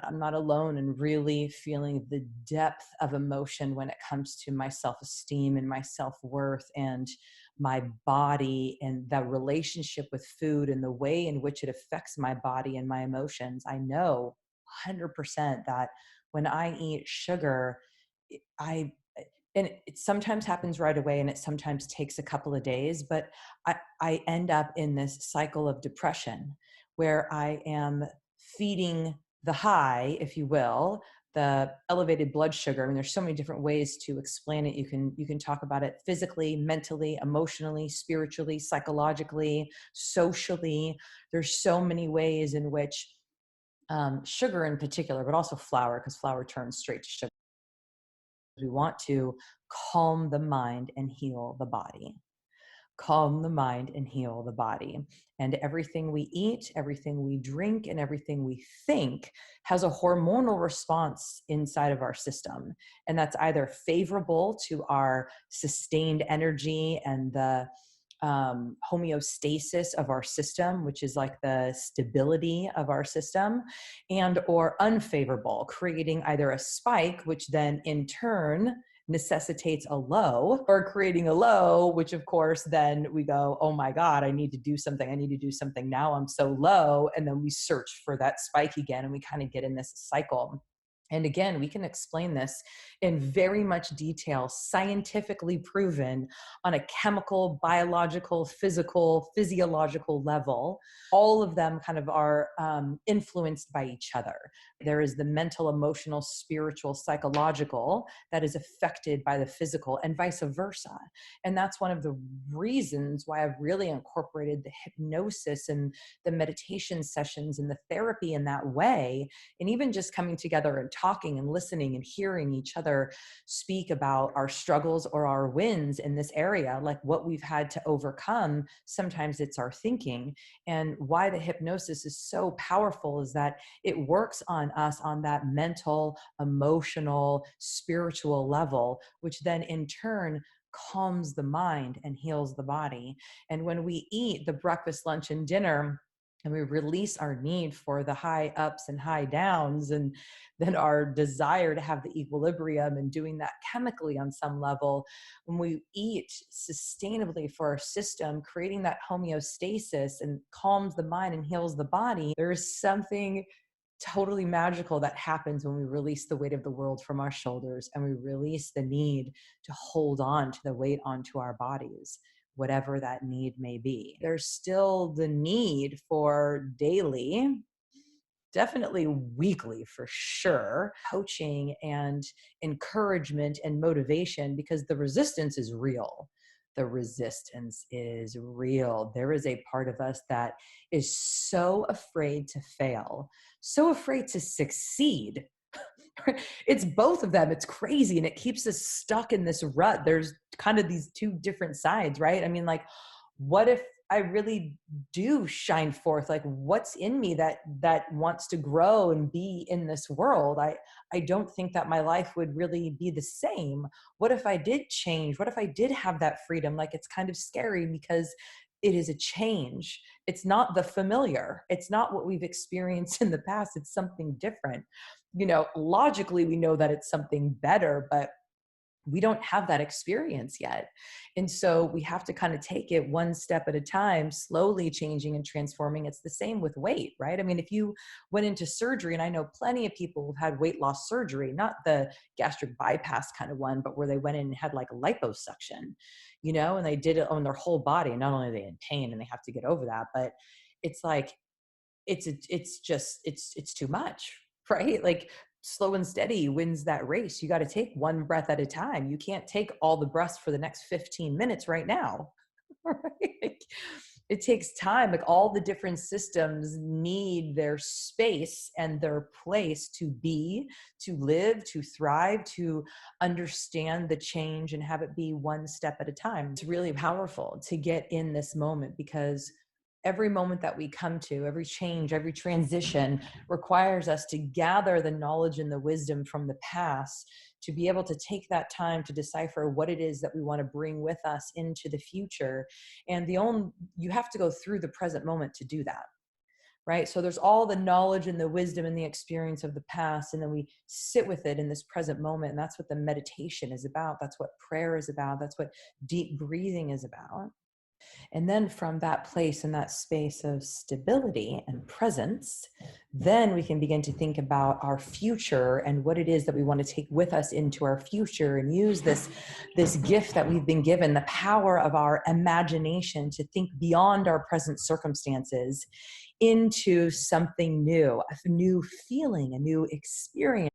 I'm not alone in really feeling the depth of emotion when it comes to my self-esteem and my self-worth and my body and the relationship with food and the way in which it affects my body and my emotions. I know 100% that when I eat sugar, I and it sometimes happens right away and it sometimes takes a couple of days, but I end up in this cycle of depression where I am feeding the high, if you will, the elevated blood sugar. I mean, there's so many different ways to explain it. You can talk about it physically, mentally, emotionally, spiritually, psychologically, socially. There's so many ways in which sugar in particular, but also flour, because flour turns straight to sugar. We want to calm the mind and heal the body. Calm the mind and heal the body. And everything we eat, everything we drink, and everything we think has a hormonal response inside of our system. And that's either favorable to our sustained energy and the homeostasis of our system, which is like the stability of our system, and or unfavorable, creating either a spike, which then in turn necessitates a low, or creating a low, which of course then we go, oh my God, I need to do something. I need to do something now. I'm so low. And then we search for that spike again. And we kind of get in this cycle. And again, we can explain this in very much detail, scientifically proven on a chemical, biological, physical, physiological level. All of them kind of are influenced by each other. There is the mental, emotional, spiritual, psychological that is affected by the physical, and vice versa. And that's one of the reasons why I've really incorporated the hypnosis and the meditation sessions and the therapy in that way. And even just coming together and talking and listening and hearing each other speak about our struggles or our wins in this area, like what we've had to overcome. Sometimes it's our thinking. And why the hypnosis is so powerful is that it works on us on that mental, emotional, spiritual level, which then in turn calms the mind and heals the body. And when we eat the breakfast, lunch, and dinner, and we release our need for the high ups and high downs, and then our desire to have the equilibrium and doing that chemically on some level, when we eat sustainably for our system, creating that homeostasis and calms the mind and heals the body, there is something totally magical that happens when we release the weight of the world from our shoulders and we release the need to hold on to the weight onto our bodies, whatever that need may be. There's still the need for daily, definitely weekly for sure, coaching and encouragement and motivation, because the resistance is real. The resistance is real. There is a part of us that is so afraid to fail, so afraid to succeed. It's both of them. It's crazy. And it keeps us stuck in this rut. There's kind of these two different sides, right? I mean, like, what if I really do shine forth? Like, what's in me that wants to grow and be in this world? I don't think that my life would really be the same. What if I did change? What if I did have that freedom? Like, it's kind of scary because it is a change. It's not the familiar. It's not what we've experienced in the past. It's something different. Logically, we know that it's something better, but we don't have that experience yet. And so we have to kind of take it one step at a time, slowly changing and transforming. It's the same with weight, right? I mean, if you went into surgery, and I know plenty of people who've had weight loss surgery, not the gastric bypass kind of one, but where they went in and had like a liposuction, and they did it on their whole body. Not only are they in pain and they have to get over that, but it's like, it's too much, right? Like, slow and steady wins that race. You got to take one breath at a time. You can't take all the breaths for the next 15 minutes right now. Right? Like, it takes time. Like, all the different systems need their space and their place to be, to live, to thrive, to understand the change and have it be one step at a time. It's really powerful to get in this moment, because every moment that we come to, every change, every transition requires us to gather the knowledge and the wisdom from the past to be able to take that time to decipher what it is that we want to bring with us into the future. And you have to go through the present moment to do that. right? So there's all the knowledge and the wisdom and the experience of the past, and then we sit with it in this present moment. And that's what the meditation is about. That's what prayer is about. That's what deep breathing is about. And then from that place and that space of stability and presence, then we can begin to think about our future and what it is that we want to take with us into our future, and use this gift that we've been given, the power of our imagination, to think beyond our present circumstances into something new, a new feeling, a new experience.